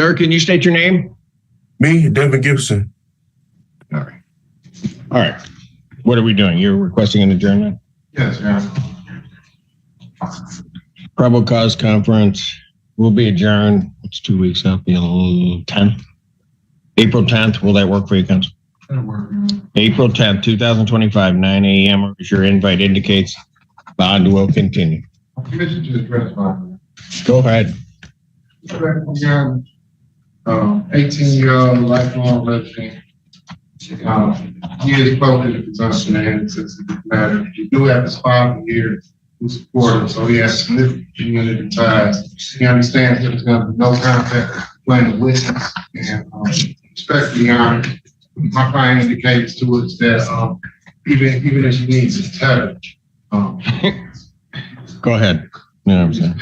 Sir, can you state your name? Me, Devin Gibson. All right. What are we doing? You're requesting an adjournment? Yes, ma'am. Probable cause conference will be adjourned. It's 2 weeks up, April 10th. April 10th. Will that work for you, Council? That'll work. April 10th, 2025, 9 a.m. As your invite indicates, bond will continue. Commission to address Go ahead. 18-year-old lifelong resident. He is spoken to consumption and since it matter. He do have his father here who support him, so he has significant community ties. He understands that there's going to be no contact between the witness and respectfully honored. My client indicates to us that even if she needs to tether, Go ahead. You know what I'm saying?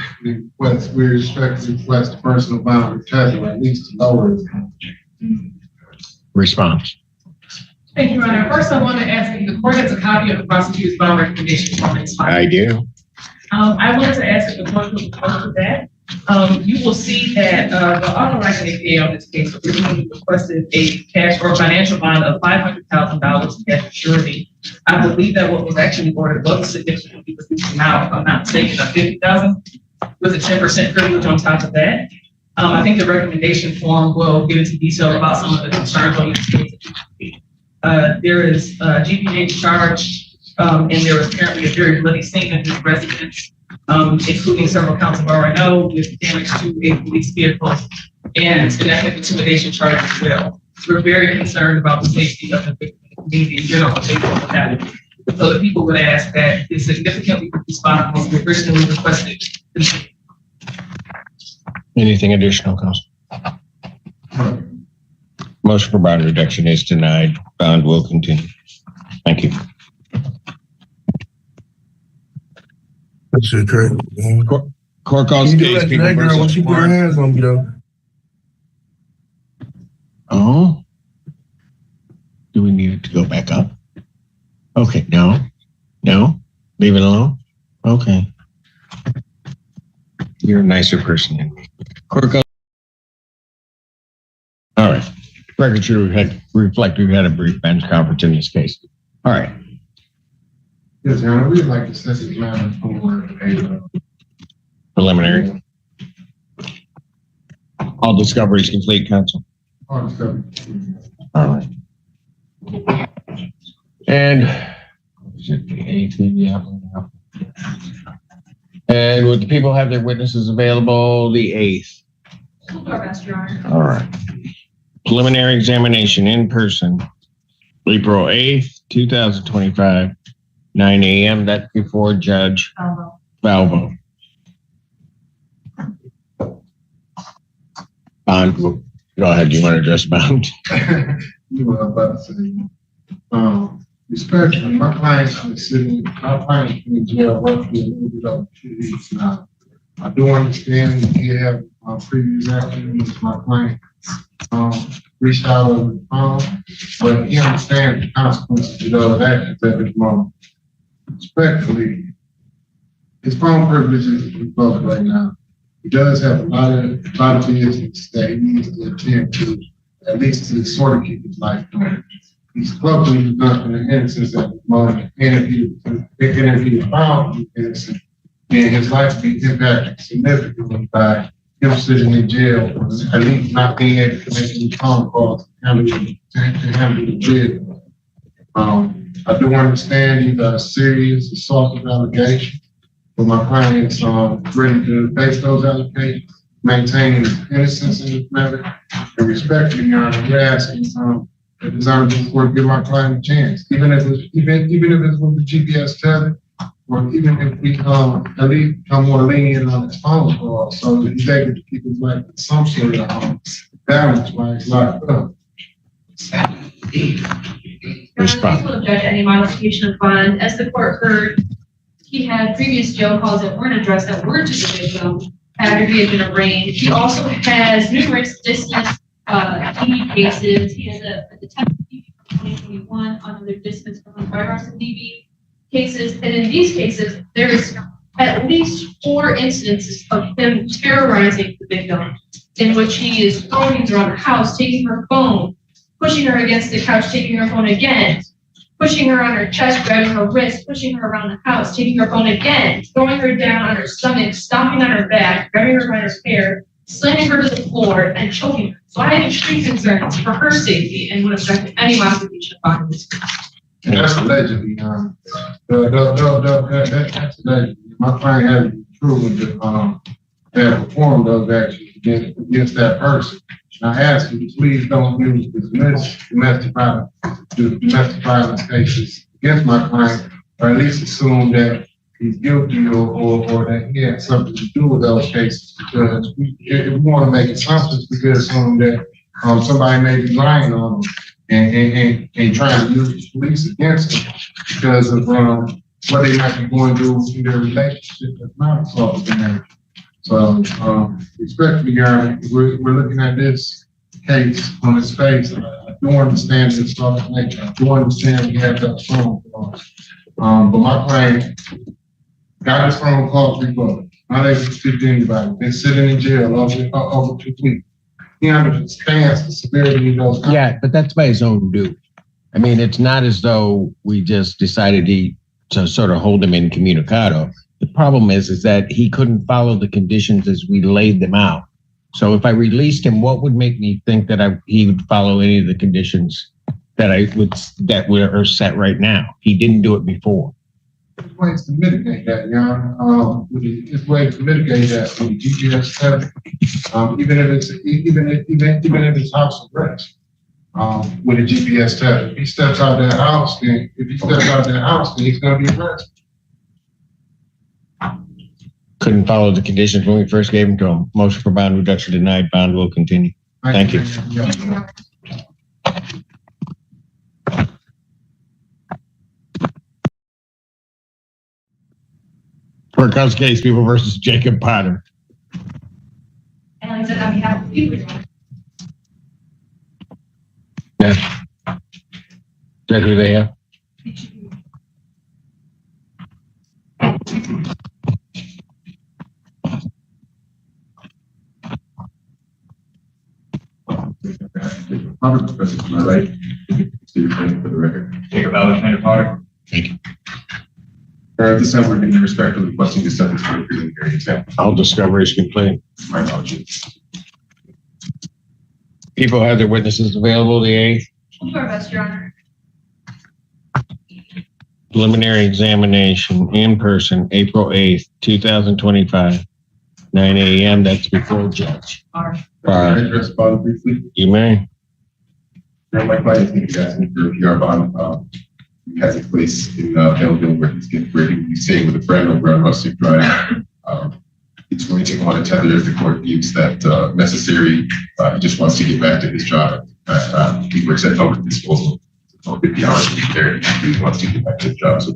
we respectfully request the personal boundary tether, at least to lower it. Response. Thank you, Your Honor. First, I want to ask if the court has a copy of the prosecutor's bond recommendation from its file. I do. I wanted to ask if the court would respond to that. You will see that the authorizing APA on this case originally requested a cash or financial bond of $500,000 cash surety. I believe that what was actually ordered was significantly reduced amount, if I'm not mistaken, of $50,000 with a 10% privilege on top of that. I think the recommendation form will get into detail about some of the concerns on this case. There is a GPA charge, and there was apparently a very bloody statement in the residence, including several counts of RNO with damage to a police vehicle and an ethnic intimidation charge as well. We're very concerned about the safety of the community in general. So the people would ask that it's significantly reduced bond was originally requested. Anything additional, Council? Motion for bond reduction is denied. Bond will continue. Thank you. That's it, correct. Court calls case. That girl, when she put her hands on me, though. Oh. Do we need it to go back up? Okay, no. Leave it alone? Okay. You're a nicer person than me. Court calls. All right. Record should reflect we've had a brief bench conference in this case. All right. Yes, Your Honor, we'd like to set this matter for a Preliminary. All discoveries complete, Council. all discovery. All right. And is it the 8th? Yeah. And would the people have their witnesses available the 8th? We'll do our best, Your Honor. All right. Preliminary examination in person, April 8th, 2025, 9 a.m. That's before Judge Valvo. Bond, go ahead. You want to address bond? You were about to say, respectfully, my client's been in jail roughly a little bit over 2 weeks now. I do understand that you have previous actions. My client reached out over the phone, but he understands the consequences of those actions at this moment. Respectfully, his phone privilege is revoked right now. He does have a lot of business that he needs to attend to, at least to sort of keep his life going. He's closely conducting an innocence at the moment, and if he is found to be innocent, then his life will be impacted significantly by him sitting in jail, or at least not being able to make any phone calls to handle the jail. I do understand these are serious assaultive allegations, but my client is ready to face those allegations, maintaining his innocence in this matter, and respectfully, Your Honor, we're asking the dishonorable court give my client a chance, even if it's with the GPS tether, or even if we at least become more lenient on his phone call, so that he's able to keep his life in some sort of balance while he's locked up. Response. Will object to any modification of bond. As the court heard, he had previous jail calls that weren't addressed that were to the victim after he had been arraigned. He also has numerous dismissed DV cases. He has a detective DV from 2021 on another dismissed from firearms and DV cases. And in these cases, there is at least 4 instances of him terrorizing the victim in which he is throwing things around the house, taking her phone, pushing her against the couch, taking her phone again, pushing her on her chest, grabbing her wrist, pushing her around the house, taking her phone again, throwing her down on her stomach, stomping on her back, grabbing her by her hair, slamming her to the floor, and choking her. So I have extreme concerns for her safety and would object to any modification of violence. That's allegedly, that's allegedly. My client has proven that performed those actions against that person. And I ask you, please don't use domestic violence cases against my client, or at least assume that he's guilty or that he had something to do with those cases, because if we want to make assumptions, we could assume that somebody may be lying on him and trying to use the police against him because of what they might be going through in their relationship that's not assault of marriage. So, respectfully, Your Honor, we're looking at this case on its face. I do understand the assault of nature. I do understand we have that phone call. But my client got his phone call revoked, not able to speak to anybody, been sitting in jail over 2 weeks. He understands the severity of those. Yeah, but that's by his own due. I mean, it's not as though we just decided to sort of hold him incommunicado. The problem is that he couldn't follow the conditions as we laid them out. So if I released him, what would make me think that he would follow any of the conditions that are set right now? He didn't do it before. There's ways to mitigate that, Your Honor. There's ways to mitigate that from GPS test, even if it's house arrest. With a GPS test, if he steps out of that house, then he's going to be arrested. Couldn't follow the conditions when we first gave him to him. Motion for bond reduction denied. Bond will continue. Thank you. Courthouse case, People versus Jacob Potter. And I said on behalf of the people. Yeah. Is that who they have? My right. So you're playing for the record. Jacob Alexander Potter. Thank you. At this time, we're going to respectfully requesting the subject for a preliminary exam. All discovery is complete. My apologies. People have their witnesses available the 8th. We'll do our best, Your Honor. Preliminary examination in person, April 8th, 2025, 9 a.m. That's before judge. Address bond briefly. You may. My client is going to be asking for a PR bond. He has a place in Belleville where he's staying with a friend over on Rustic Drive. He's going to want to tether if the court deems that necessary. He just wants to get back to his job. He works at public disposal. So 50 hours a week there. He wants to get back to his job. So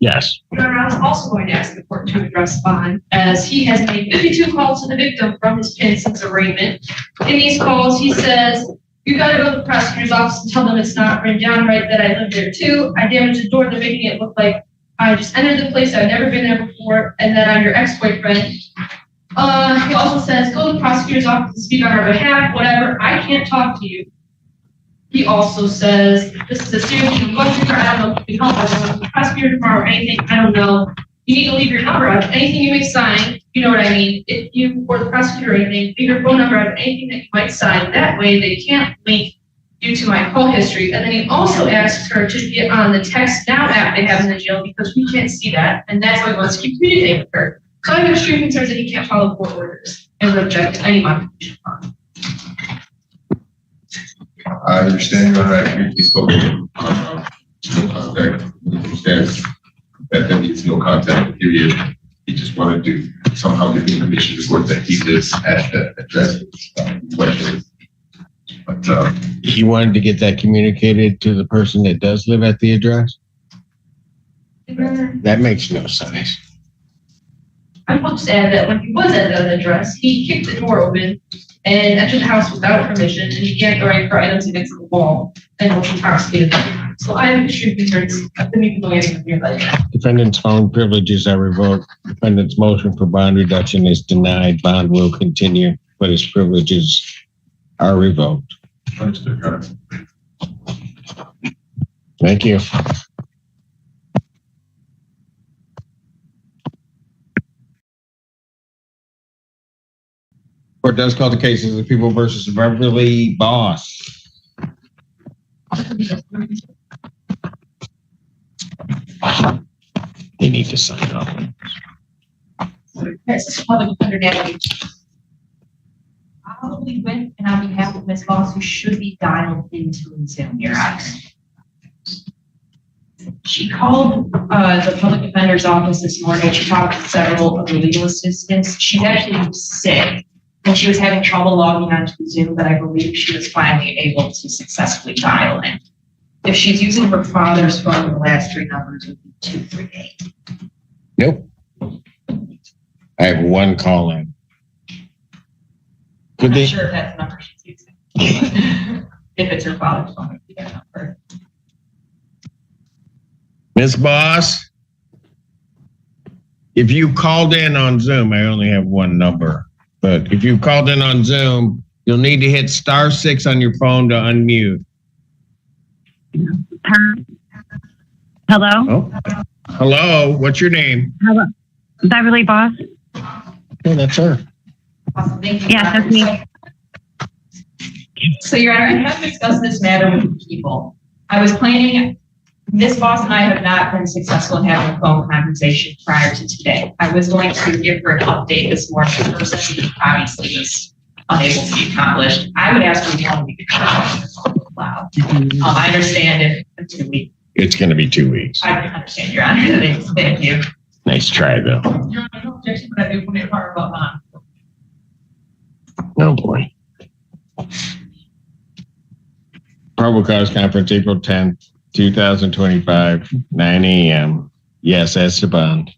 Yes. Your Honor, I was also going to ask the court to address bond, as he has made 52 calls to the victim from his pen since arraignment. In these calls, he says, "You got to go to the prosecutor's office and tell them it's not written down right, that I live there too. I damaged the door, they're making it look like I just entered the place, I've never been there before, and that I'm your ex-boyfriend." He also says, "Go to the prosecutor's office and speak on our behalf, whatever, I can't talk to you." He also says, "This is a serious issue, I don't know if you can help, I don't know, the prosecutor tomorrow or anything, I don't know. You need to leave your number out of anything you may sign, you know what I mean? If you, or the prosecutor or anything, leave your phone number out of anything that you might sign. That way they can't link you to my call history." And then he also asks her to get on the text now app they have in the jail because we can't see that. And that's why he wants to keep communicating with her. So I have extreme concerns that he can't follow court orders and would object to any modification. I understand your right. We spoke no contact. He understands that there needs no contact period. He just wanted to somehow give the information to the court that he lives at the address. But He wanted to get that communicated to the person that does live at the address? That makes no sense. I will just add that when he was at that address, he kicked the door open and entered the house without permission, and he began going for items against the wall and was intoxicated. So I should be here. I think you can go ahead and hear that. Defendant's phone privileges are revoked. Defendant's motion for bond reduction is denied. Bond will continue, but his privileges are revoked. Understood, Your Honor. Thank you. Court does call the cases of the People versus Beverly Boss. They need to sign off. This is public defender deputy. Probably with and on behalf of Ms. Boss, who should be dialed into Zoom, Your Honor. She called the public defender's office this morning. She talked to several of the legal assistants. She's actually sick and she was having trouble logging onto Zoom, but I believe she was finally able to successfully dial in. If she's using her father's phone, the last three numbers would be 238. Nope. I have one call in. I'm Could not they? sure if that's the number she's using. If it's her father's phone, it would be that number. Miss Boss, if you called in on Zoom, I only have one number, but if you called in on Zoom, you'll need to hit *6 on your phone to unmute. Hello? Oh, hello. What's your name? Hello. Beverly Boss? Oh, that's her. Awesome, thank you. Yes, that's me. So, Your Honor, I have discussed this matter with people. I was planning, Ms. Boss and I have not been successful in having a phone conversation prior to today. I was going to give her an update this morning, person obviously was unable to be accomplished. I would ask her to tell me loud. I understand in 2 weeks. It's going to be 2 weeks. I can understand, Your Honor. Thank you. Nice try, though. Your Honor, no objection, but I do want to inquire about mine. Oh, boy. Probable cause conference, April 10th, 2025, 9 a.m. Yes, Esteban.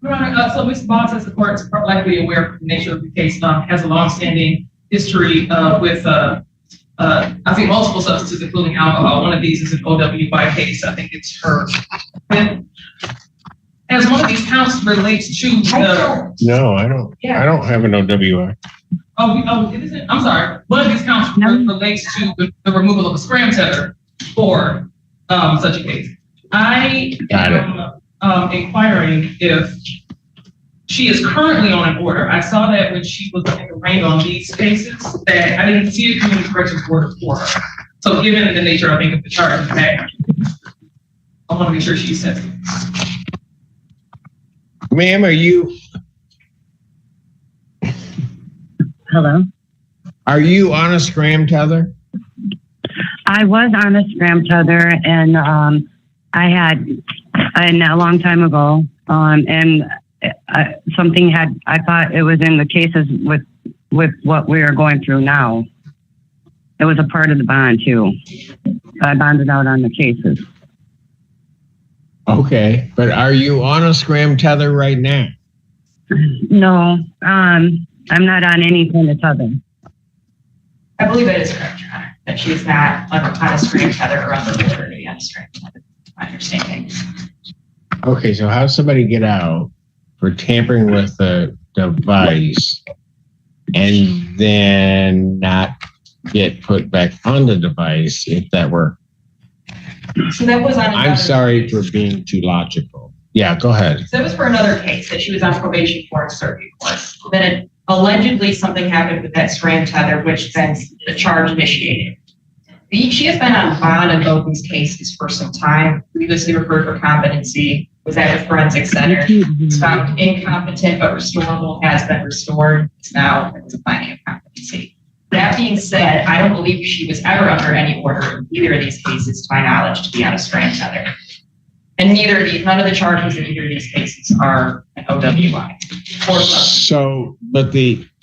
Your Honor, so Ms. Boss, as the court is likely aware of the nature of the case, has a longstanding history with, I think, multiple substances, including alcohol. One of these is an OWI case. I think it's her. As one of these counts relates to the. No, I don't. Yeah. I don't have an OWI. It isn't. I'm sorry. One of these counts relates to the removal of a scram tether for such a case. I am inquiring if she is currently on an order. I saw that when she was arraigned on these cases, that I didn't see a community corrections order for her. So given the nature, I think, of the charge, I want to make sure she's sensitive. Ma'am, are you on a scram tether? I was on a scram tether and I had a long time ago and I thought it was in the cases with what we are going through now. It was a part of the bond too. I bonded out on the cases. Okay, but are you on a scram tether right now? No, I'm not on any kind of tether. I believe that is correct, Your Honor, that she is not on a scram tether or on the order to be on a scram tether. My understanding. Okay, so how does somebody get out for tampering with the device and then not get put back on the device if that were? So that was on. I'm sorry for being too logical. Yeah, go ahead. So that was for another case that she was on probation for in circuit court. Then allegedly something happened with that scram tether, which then the charge initiated. She has been on bond in both these cases for some time, previously referred for competency, was at a forensic center. It's found incompetent but restorable, has been restored. It's now a finding of competency. That being said, I don't believe she was ever under any order in either of these cases, to my knowledge, to be on a scram tether. And none of the charges in either of these cases are an OWI. So, but that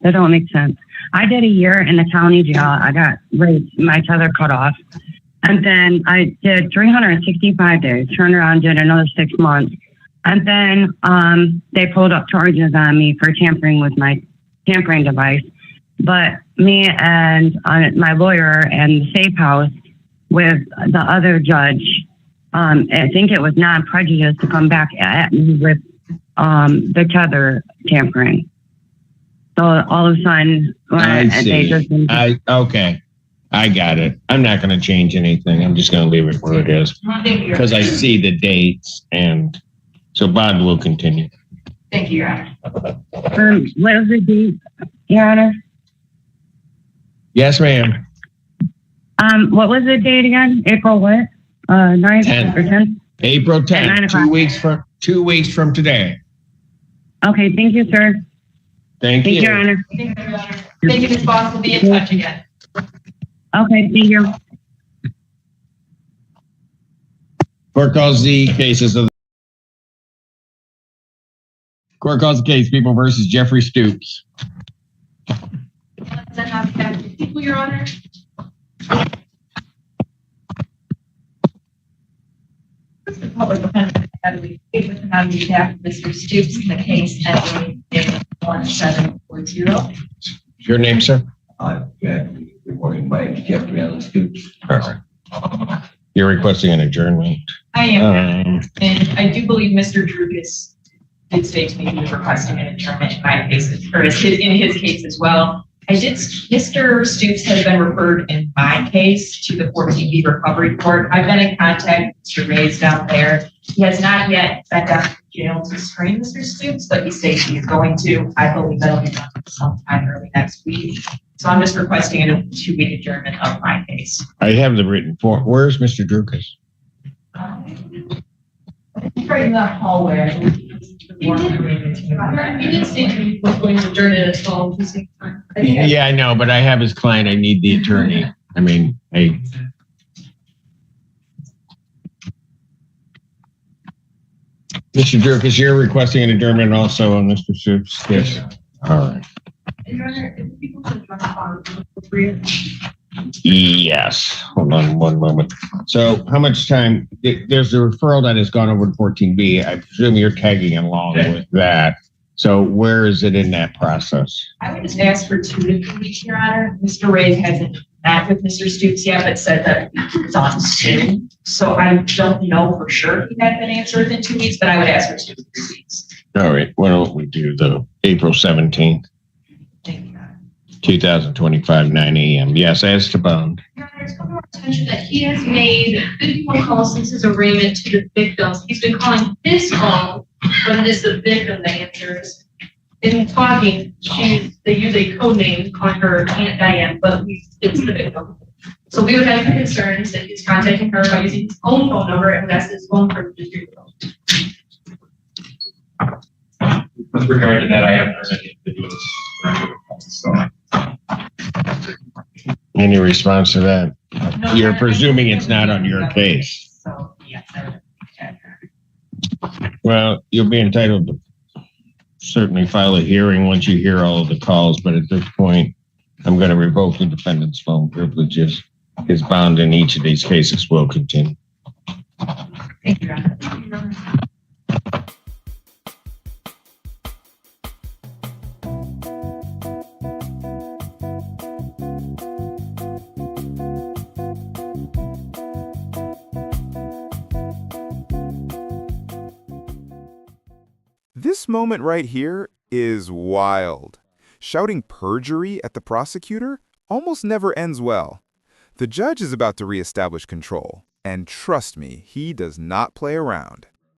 don't make sense. I did a year in the county jail. I got my tether cut off. And then I did 365 days, turned around, did another 6 months. And then they pulled up charges on me for tampering with my tampering device. But me and my lawyer and the safe house with the other judge. I think it was non-prejudice to come back at me with the tether tampering. So all of a sudden, I see. they just Okay. I got it. I'm not going to change anything. I'm just going to leave it where it is because I see the dates, and so bond will continue. Thank you, Your Honor. what was the date, Your Honor? Yes, ma'am. What was the date again? April what? 9th 10th. or 10th? April 10th, 9 o'clock. 2 weeks from today. Okay, thank you, sir. Thank Thank you, you. Your Honor. Thank you, Ms. Boss. We'll be in touch again. Okay, thank you. Court calls the cases of Court calls the case People versus Jeffrey Stoops. Then on behalf of the people, Your Honor. The public defender had to speak with him on behalf of Mr. Stoops in the case ending in 1740. Your name, sir? Good morning, Mike. Jeffrey Allen Stoops. You're requesting an adjournment. I am, and I do believe Mr. Drugas did state to me he was requesting an adjournment in my case, or in his case as well. Mr. Stoops has been referred in my case to the 14B Recovery Court. I've been in contact with Mr. Reyes down there. He has not yet been down to jail to screen Mr. Stoops, but he states he is going to. I believe that'll be done sometime early next week. So I'm just requesting a 2-week adjournment of my case. I have the written form. Where's Mr. Drukas? He's right in the hallway. You did say he was going to adjourn it at all. Yeah, I know, but I have his client. I need the attorney. I mean, hey. Mr. Drukas, you're requesting an adjournment also on Mr. Stoops? Yes. All right. Yes. Hold on one moment. So how much time? There's a referral that has gone over to 14B. I presume you're tagging along with that. So where is it in that process? I would just ask for 2 to 3 weeks, Your Honor. Mr. Reyes hasn't met with Mr. Stoops yet, but said that it's on soon. So I don't know for sure if he had been answered within 2 weeks, but I would ask for 2 to 3 weeks. All right. Why don't we do the April 17th, Thank you, Your Honor. 2025, 9 a.m. Yes, as to bond. Your Honor, it's come to our attention that he has made 51 calls since his arraignment to the victims. He's been calling his phone when it is the victim that answers. In talking, they use a code name calling her Aunt Diane, but it's the victim. So we would have concerns that he's contacting her by using his own phone number and that's his phone privileges. With regard to that, I have anything to do with this. So, Any response to that? No, You're Your Honor, presuming it's not on your case. So, yes, I would. Well, you'll be entitled to certainly file a hearing once you hear all of the calls, but at this point, I'm going to revoke the defendant's phone privileges. His bond in each of these cases will continue. Thank you, Your Honor. This moment right here is wild. Shouting perjury at the prosecutor almost never ends well. The judge is about to reestablish control, and trust me, he does not play around.